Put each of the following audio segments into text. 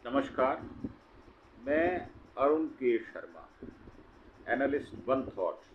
नमस्कार, मैं अरुण के शर्मा, एनालिस्ट वन थॉट्स।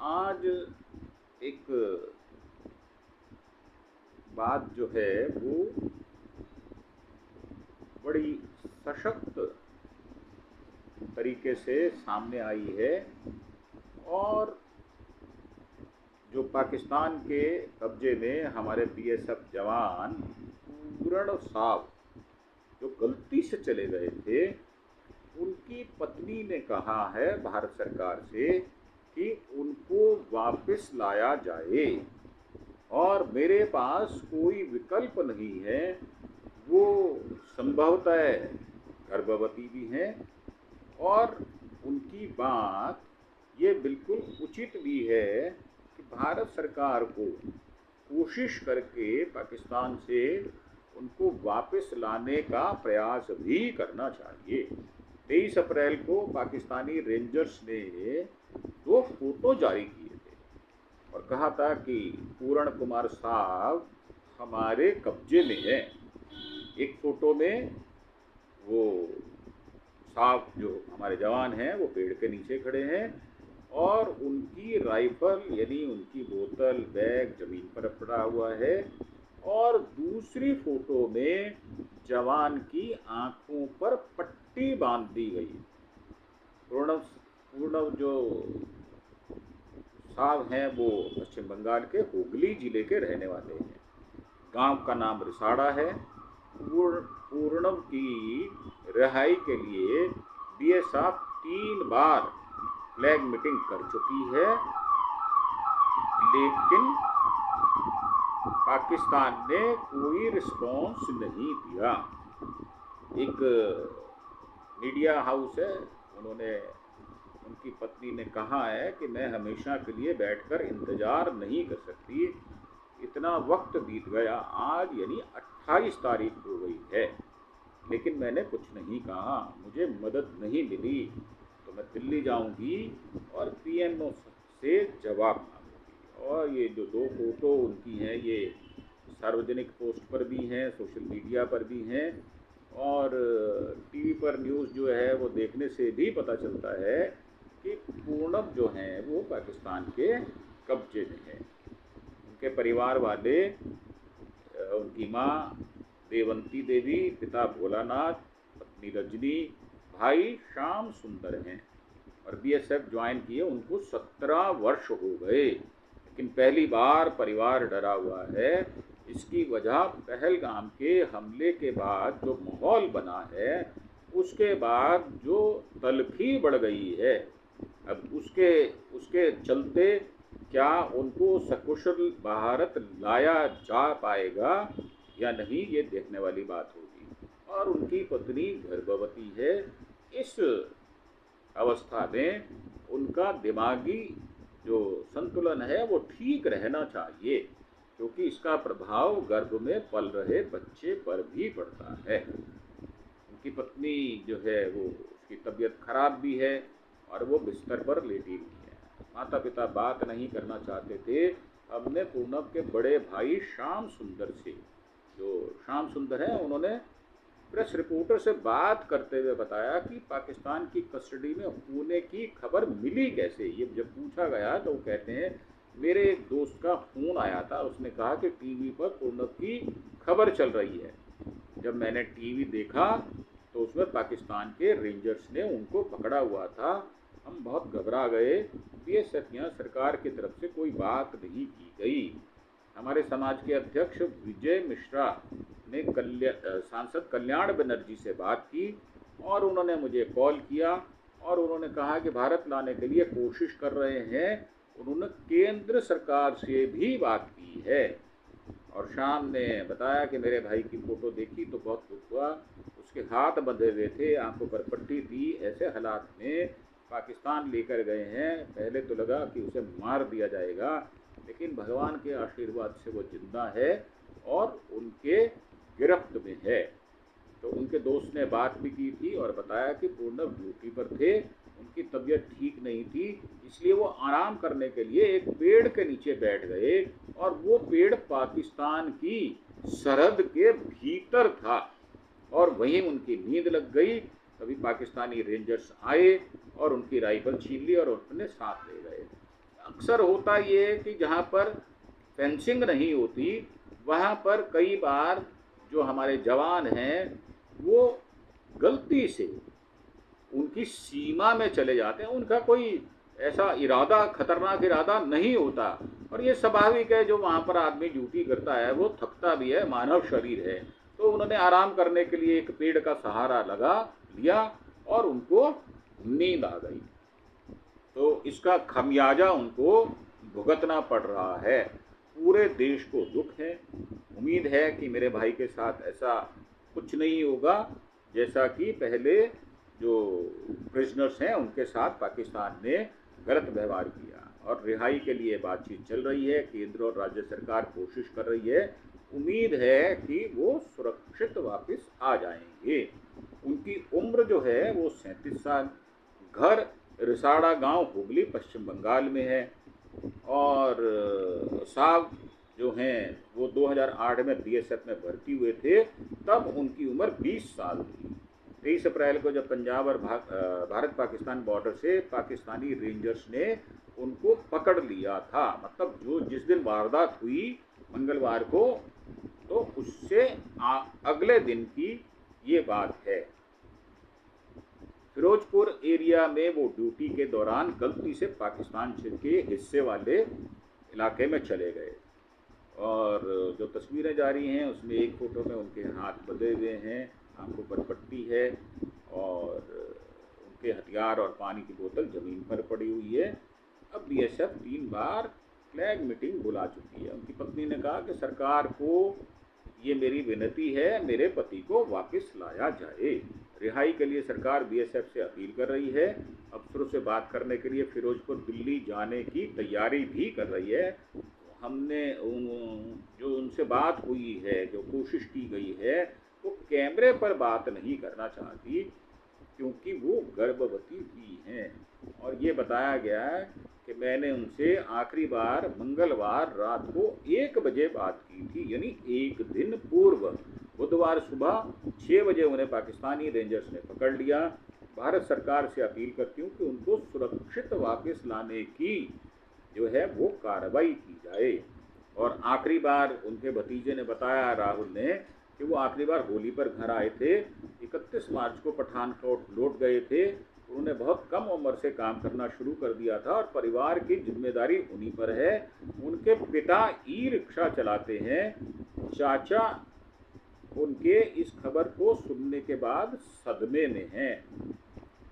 आज एक बात जो है वो बड़ी सशक्त तरीके से सामने आई है और जो पाकिस्तान के कब्जे में हमारे बीएसएफ जवान पूर्ण साव जो गलती से चले गए थे, उनकी पत्नी ने कहा है भारत सरकार से कि उनको वापस लाया जाए और मेरे पास कोई विकल्प नहीं है। वो संभवतः गर्भवती भी हैं और उनकी बात ये बिल्कुल उचित भी है कि भारत सरकार को कोशिश करके पाकिस्तान से उनको वापस लाने का प्रयास भी करना चाहिए। 23 अप्रैल को पाकिस्तानी रेंजर्स ने 2 फोटो जारी किए थे और कहा था कि पूर्ण कुमार साहब हमारे कब्जे में हैं। एक फोटो में वो साहब जो हमारे जवान हैं वो पेड़ के नीचे खड़े हैं और उनकी राइफल यानी उनकी बोतल बैग ज़मीन पर पड़ा हुआ है और दूसरी फोटो में जवान की आंखों पर पट्टी बांध दी गई। पूर्ण जो साहब हैं वो पश्चिम बंगाल के हुगली जिले के रहने वाले हैं। गांव का नाम रिसाड़ा है। पूर्णव की रिहाई के लिए बीएसएफ 3 बार फ्लैग मीटिंग कर चुकी है, लेकिन पाकिस्तान ने कोई रिस्पॉन्स नहीं दिया। एक मीडिया हाउस है, उन्होंने उनकी पत्नी ने कहा है कि मैं हमेशा के लिए बैठकर इंतज़ार नहीं कर सकती, इतना वक्त बीत गया, आज यानी 28 तारीख हो गई है, लेकिन मैंने कुछ नहीं कहा, मुझे मदद नहीं मिली, तो मैं दिल्ली जाऊंगी और पीएमओ से जवाब मांगूंगी। और ये जो 2 फोटो उनकी हैं ये सार्वजनिक पोस्ट पर भी हैं, सोशल मीडिया पर भी हैं और टीवी पर न्यूज़ जो है वो देखने से भी पता चलता है कि पूर्णव जो हैं वो पाकिस्तान के कब्जे में है। उनके परिवार वाले, उनकी माँ देवंती देवी, पिता भोलानाथ, पत्नी रजनी, भाई श्याम सुंदर हैं और बीएसएफ ज्वाइन किए उनको 17 वर्ष हो गए, लेकिन पहली बार परिवार डरा हुआ है। इसकी वजह पहलगाम के हमले के बाद जो माहौल बना है उसके बाद जो तलखी बढ़ गई है, अब उसके चलते क्या उनको सकुशल भारत लाया जा पाएगा या नहीं, ये देखने वाली बात होगी। और उनकी पत्नी गर्भवती है। इस अवस्था में उनका दिमागी जो संतुलन है वो ठीक रहना चाहिए, क्योंकि इसका प्रभाव गर्भ में पल रहे बच्चे पर भी पड़ता है। उनकी पत्नी जो है वो उसकी तबीयत खराब भी है और वो बिस्तर पर लेटी हुई है। माता पिता बात नहीं करना चाहते थे। हमने पूर्णव के बड़े भाई श्याम सुंदर से, जो श्याम सुंदर हैं, उन्होंने प्रेस रिपोर्टर से बात करते हुए बताया कि पाकिस्तान की कस्टडी में होने की खबर मिली कैसे। ये जब पूछा गया तो वो कहते हैं मेरे एक दोस्त का फ़ोन आया था, उसने कहा कि टीवी पर पूर्णव की खबर चल रही है। जब मैंने टीवी देखा तो उसमें पाकिस्तान के रेंजर्स ने उनको पकड़ा हुआ था। हम बहुत घबरा गए। बीएसएफ यहाँ सरकार की तरफ से कोई बात नहीं की गई। हमारे समाज के अध्यक्ष विजय मिश्रा ने सांसद कल्याण बनर्जी से बात की और उन्होंने मुझे कॉल किया और उन्होंने कहा कि भारत लाने के लिए कोशिश कर रहे हैं। उन्होंने केंद्र सरकार से भी बात की है और शाम ने बताया कि मेरे भाई की फ़ोटो देखी तो बहुत दुख हुआ। उसके हाथ बंधे हुए थे, आंखों पर पट्टी थी। ऐसे हालात में पाकिस्तान लेकर गए हैं। पहले तो लगा कि उसे मार दिया जाएगा, लेकिन भगवान के आशीर्वाद से वो जिंदा है और उनके गिरफ्त में है। तो उनके दोस्त ने बात भी की थी और बताया कि पूर्णव ड्यूटी पर थे, उनकी तबीयत ठीक नहीं थी, इसलिए वो आराम करने के लिए एक पेड़ के नीचे बैठ गए और वो पेड़ पाकिस्तान की सरहद के भीतर था। और वहीं उनकी नींद लग गई। तभी पाकिस्तानी रेंजर्स आए और उनकी राइफल छीन ली और अपने साथ ले गए। अक्सर होता ये है कि जहाँ पर फेंसिंग नहीं होती वहाँ पर कई बार जो हमारे जवान हैं वो गलती से उनकी सीमा में चले जाते हैं। उनका कोई ऐसा इरादा, खतरनाक इरादा नहीं होता, और ये स्वाभाविक है। जो वहाँ पर आदमी ड्यूटी करता है वो थकता भी है, मानव शरीर है। तो उन्होंने आराम करने के लिए एक पेड़ का सहारा लगा लिया और उनको नींद आ गई। तो इसका खमियाजा उनको भुगतना पड़ रहा है। पूरे देश को दुख है। उम्मीद है कि मेरे भाई के साथ ऐसा कुछ नहीं होगा जैसा कि पहले जो प्रिजनर्स हैं उनके साथ पाकिस्तान ने गलत व्यवहार किया। और रिहाई के लिए बातचीत चल रही है, केंद्र और राज्य सरकार कोशिश कर रही है। उम्मीद है कि वो सुरक्षित वापस आ जाएंगे। उनकी उम्र जो है वो 37 साल। घर रिसाड़ा गांव, हुगली, पश्चिम बंगाल में है। और साहब जो हैं वो 2008 में बीएसएफ में भर्ती हुए थे, तब उनकी उम्र 20 साल थी। 23 अप्रैल को जब पंजाब और भारत पाकिस्तान बॉर्डर से पाकिस्तानी रेंजर्स ने उनको पकड़ लिया था, मतलब जो जिस दिन वारदात हुई मंगलवार को, तो उससे अगले दिन की ये बात है। फिरोजपुर एरिया में वो ड्यूटी के दौरान गलती से पाकिस्तान के हिस्से वाले इलाके में चले गए। और जो तस्वीरें जारी हैं उसमें एक फ़ोटो में उनके हाथ बंधे हुए हैं, आंखों पर पट्टी है और उनके हथियार और पानी की बोतल ज़मीन पर पड़ी हुई है। अब बीएसएफ 3 बार फ्लैग मीटिंग बुला चुकी है। उनकी पत्नी ने कहा कि सरकार को ये मेरी विनती है, मेरे पति को वापस लाया जाए। रिहाई के लिए सरकार बीएसएफ से अपील कर रही है। अफसरों से बात करने के लिए फिरोजपुर दिल्ली जाने की तैयारी भी कर रही है। हमने जो उनसे बात हुई है, जो कोशिश की गई है, वो कैमरे पर बात नहीं करना चाहती क्योंकि वो गर्भवती भी हैं। और ये बताया गया है कि मैंने उनसे आखिरी बार मंगलवार रात को 1 बजे बात की थी, यानी एक दिन पूर्व। बुधवार सुबह 6 बजे उन्हें पाकिस्तानी रेंजर्स ने पकड़ लिया। भारत सरकार से अपील करती हूँ कि उनको सुरक्षित वापस लाने की जो है वो कार्रवाई की जाए। और आखिरी बार उनके भतीजे ने बताया, राहुल ने, कि वो आखिरी बार होली पर घर आए थे। 31 मार्च को पठानकोट लौट गए थे। उन्होंने बहुत कम उम्र से काम करना शुरू कर दिया था और परिवार की जिम्मेदारी उन्हीं पर है। उनके पिता ई रिक्शा चलाते हैं। चाचा उनके इस खबर को सुनने के बाद सदमे में हैं।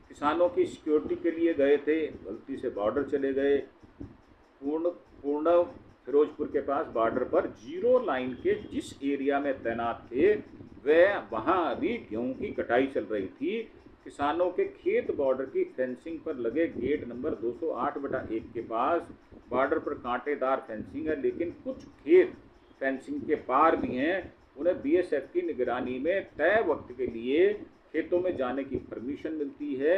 किसानों की सिक्योरिटी के लिए गए थे, गलती से बॉर्डर चले गए। पूर्ण फिरोजपुर के पास बॉर्डर पर जीरो लाइन के जिस एरिया में तैनात थे वहाँ अभी गेहूं की कटाई चल रही थी। किसानों के खेत बॉर्डर की फेंसिंग पर लगे गेट नंबर 208/1 के पास बॉर्डर पर कांटेदार फेंसिंग है, लेकिन कुछ खेत फेंसिंग के पार भी हैं। उन्हें बीएसएफ की निगरानी में तय वक्त के लिए खेतों में जाने की परमिशन मिलती है।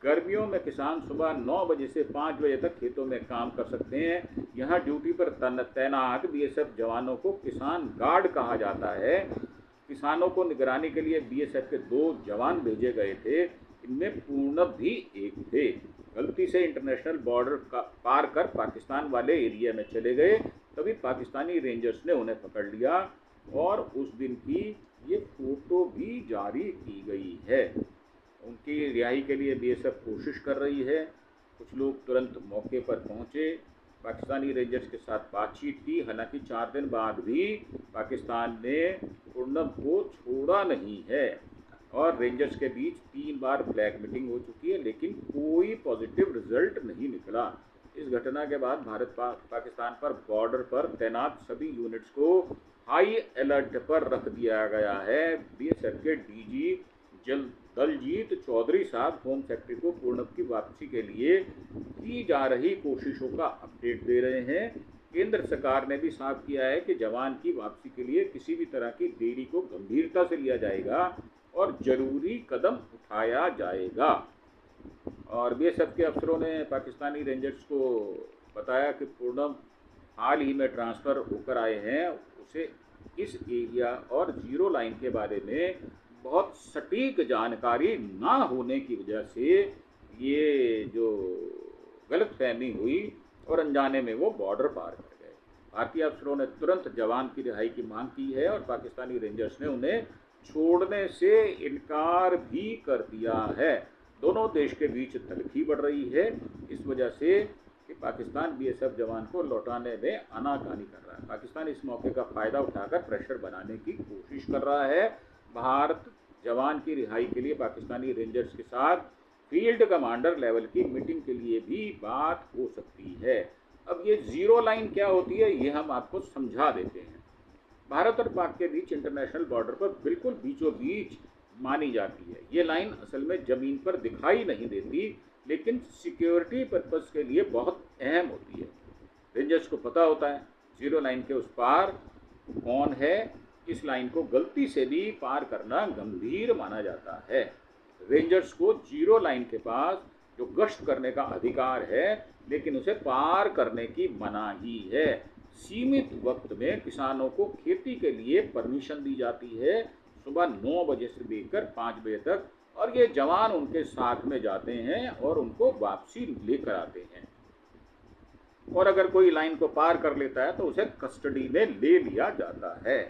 गर्मियों में किसान सुबह 9 बजे से 5 बजे तक खेतों में काम कर सकते हैं। यहाँ ड्यूटी पर तैनात बीएसएफ जवानों को किसान गार्ड कहा जाता है। किसानों को निगरानी के लिए बीएसएफ के 2 जवान भेजे गए थे, इनमें पूर्णब भी एक थे। गलती से इंटरनेशनल बॉर्डर पार कर पाकिस्तान वाले एरिया में चले गए, तभी पाकिस्तानी रेंजर्स ने उन्हें पकड़ लिया और उस दिन की ये फोटो भी जारी की गई है। उनकी रिहाई के लिए बीएसएफ कोशिश कर रही है। कुछ लोग तुरंत मौके पर पहुंचे, पाकिस्तानी रेंजर्स के साथ बातचीत की। हालांकि 4 दिन बाद भी पाकिस्तान ने पूर्णब को छोड़ा नहीं है और रेंजर्स के बीच 3 बार फ्लैग मीटिंग हो चुकी है, लेकिन कोई पॉजिटिव रिजल्ट नहीं निकला। इस घटना के बाद भारत पाकिस्तान पर बॉर्डर पर तैनात सभी यूनिट्स को हाई अलर्ट पर रख दिया गया है। बीएसएफ के डीजी दलजीत चौधरी साहब होम सेक्रेटरी को पूर्णब की वापसी के लिए की जा रही कोशिशों का अपडेट दे रहे हैं। केंद्र सरकार ने भी साफ किया है कि जवान की वापसी के लिए किसी भी तरह की देरी को गंभीरता से लिया जाएगा और जरूरी कदम उठाया जाएगा। और बीएसएफ के अफसरों ने पाकिस्तानी रेंजर्स को बताया कि पूर्णब हाल ही में ट्रांसफ़र होकर आए हैं, उसे इस एरिया और जीरो लाइन के बारे में बहुत सटीक जानकारी ना होने की वजह से ये जो गलतफहमी हुई और अनजाने में वो बॉर्डर पार कर गए। भारतीय अफसरों ने तुरंत जवान की रिहाई की मांग की है और पाकिस्तानी रेंजर्स ने उन्हें छोड़ने से इनकार भी कर दिया है। दोनों देश के बीच तलखी बढ़ रही है इस वजह से कि पाकिस्तान बीएसएफ जवान को लौटाने में आनाकानी कर रहा है। पाकिस्तान इस मौके का फ़ायदा उठाकर प्रेशर बनाने की कोशिश कर रहा है। भारत जवान की रिहाई के लिए पाकिस्तानी रेंजर्स के साथ फील्ड कमांडर लेवल की मीटिंग के लिए भी बात हो सकती है। अब ये ज़ीरो लाइन क्या होती है ये हम आपको समझा देते हैं। भारत और पाक के बीच इंटरनेशनल बॉर्डर पर बिल्कुल बीचों बीच मानी जाती है। ये लाइन असल में ज़मीन पर दिखाई नहीं देती लेकिन सिक्योरिटी पर्पस के लिए बहुत अहम होती है। रेंजर्स को पता होता है ज़ीरो लाइन के उस पार कौन है। इस लाइन को गलती से भी पार करना गंभीर माना जाता है। रेंजर्स को ज़ीरो लाइन के पास जो गश्त करने का अधिकार है लेकिन उसे पार करने की मनाही है। सीमित वक्त में किसानों को खेती के लिए परमिशन दी जाती है सुबह 9 बजे से लेकर 5 बजे तक, और ये जवान उनके साथ में जाते हैं और उनको वापसी लेकर आते हैं। और अगर कोई लाइन को पार कर लेता है तो उसे कस्टडी में ले लिया जाता है।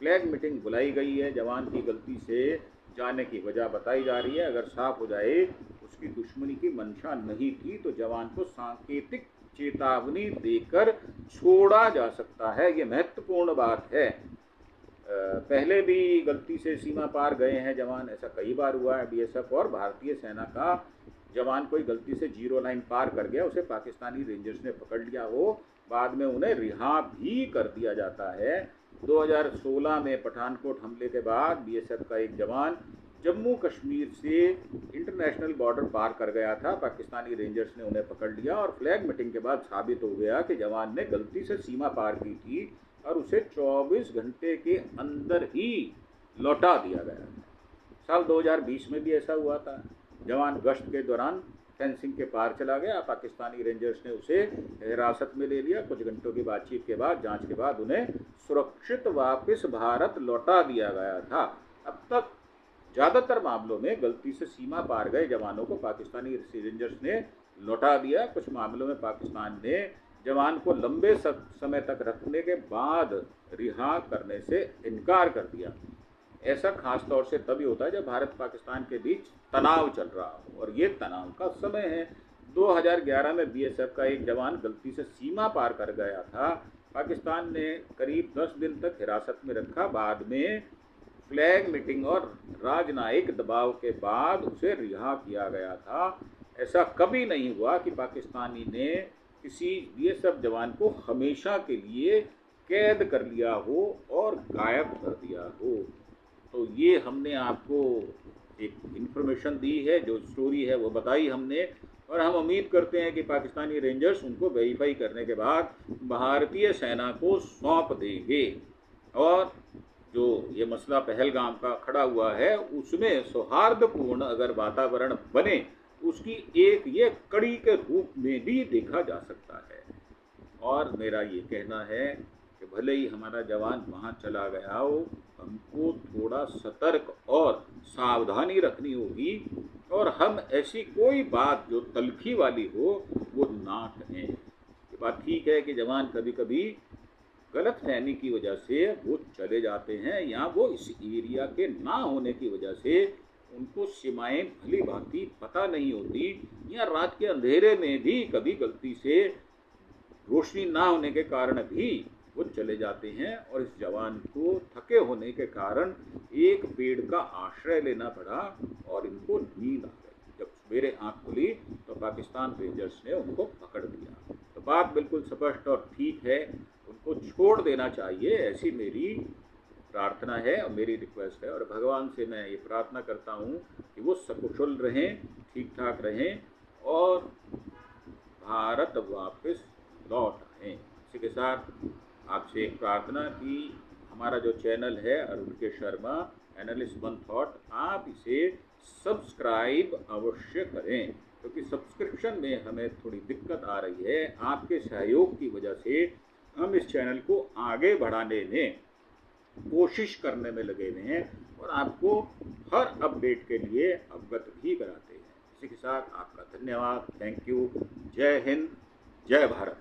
फ्लैग मीटिंग बुलाई गई है। जवान की गलती से जाने की वजह बताई जा रही है। अगर साफ हो जाए उसकी दुश्मनी की मंशा नहीं थी तो जवान को सांकेतिक चेतावनी देकर छोड़ा जा सकता है। ये महत्वपूर्ण बात है। पहले भी गलती से सीमा पार गए हैं जवान, ऐसा कई बार हुआ है। बीएसएफ और भारतीय सेना का जवान कोई गलती से ज़ीरो लाइन पार कर गया, उसे पाकिस्तानी रेंजर्स ने पकड़ लिया हो, बाद में उन्हें रिहा भी कर दिया जाता है। 2016 में पठानकोट हमले के बाद बीएसएफ का एक जवान जम्मू कश्मीर से इंटरनेशनल बॉर्डर पार कर गया था। पाकिस्तानी रेंजर्स ने उन्हें पकड़ लिया और फ्लैग मीटिंग के बाद साबित हो गया कि जवान ने गलती से सीमा पार की थी और उसे 24 घंटे के अंदर ही लौटा दिया गया। साल 2020 में भी ऐसा हुआ था। जवान गश्त के दौरान फेंसिंग के पार चला गया, पाकिस्तानी रेंजर्स ने उसे हिरासत में ले लिया। कुछ घंटों की बातचीत के बाद, जांच के बाद उन्हें सुरक्षित वापस भारत लौटा दिया गया था। अब तक ज़्यादातर मामलों में गलती से सीमा पार गए जवानों को पाकिस्तानी रेंजर्स ने लौटा दिया। कुछ मामलों में पाकिस्तान ने जवान को लंबे समय तक रखने के बाद रिहा करने से इनकार कर दिया। ऐसा खास तौर से तभी होता है जब भारत पाकिस्तान के बीच तनाव चल रहा हो, और ये तनाव का समय है। 2011 में बीएसएफ का एक जवान गलती से सीमा पार कर गया था। पाकिस्तान ने करीब 10 दिन तक हिरासत में रखा। बाद में फ्लैग मीटिंग और राजनयिक दबाव के बाद उसे रिहा किया गया था। ऐसा कभी नहीं हुआ कि पाकिस्तानी ने किसी बीएसएफ जवान को हमेशा के लिए कैद कर लिया हो और गायब कर दिया हो। तो ये हमने आपको एक इन्फॉर्मेशन दी है, जो स्टोरी है वो बताई हमने, और हम उम्मीद करते हैं कि पाकिस्तानी रेंजर्स उनको वेरीफाई करने के बाद भारतीय सेना को सौंप देंगे और जो ये मसला पहलगाम का खड़ा हुआ है उसमें सौहार्दपूर्ण अगर वातावरण बने, उसकी एक ये कड़ी के रूप में भी देखा जा सकता है। और मेरा ये कहना है कि भले ही हमारा जवान वहाँ चला गया हो, हमको थोड़ा सतर्क और सावधानी रखनी होगी और हम ऐसी कोई बात जो तलखी वाली हो वो ना कहें। ये बात ठीक है कि जवान कभी कभी गलतफहमी की वजह से वो चले जाते हैं, या वो इस एरिया के ना होने की वजह से उनको सीमाएं भली भांति पता नहीं होती, या रात के अंधेरे में भी कभी गलती से रोशनी ना होने के कारण भी वो चले जाते हैं। और इस जवान को थके होने के कारण एक पेड़ का आश्रय लेना पड़ा और इनको नींद आ गई। जब सवेरे आँख खुली तो पाकिस्तान रेंजर्स ने उनको पकड़ लिया। तो बात बिल्कुल स्पष्ट और ठीक है, उनको छोड़ देना चाहिए, ऐसी मेरी प्रार्थना है और मेरी रिक्वेस्ट है। और भगवान से मैं ये प्रार्थना करता हूँ कि वो सकुशल रहें, ठीक ठाक रहें और भारत वापस लौट आएँ। इसी के साथ आपसे एक प्रार्थना कि हमारा जो चैनल है अरुण के शर्मा एनालिस्ट वन थॉट, आप इसे सब्सक्राइब अवश्य करें, क्योंकि सब्सक्रिप्शन में हमें थोड़ी दिक्कत आ रही है। आपके सहयोग की वजह से हम इस चैनल को आगे बढ़ाने में कोशिश करने में लगे हुए हैं और आपको हर अपडेट के लिए अवगत भी कराते हैं। इसी के साथ आपका धन्यवाद। Thank you. जय हिंद, जय भारत।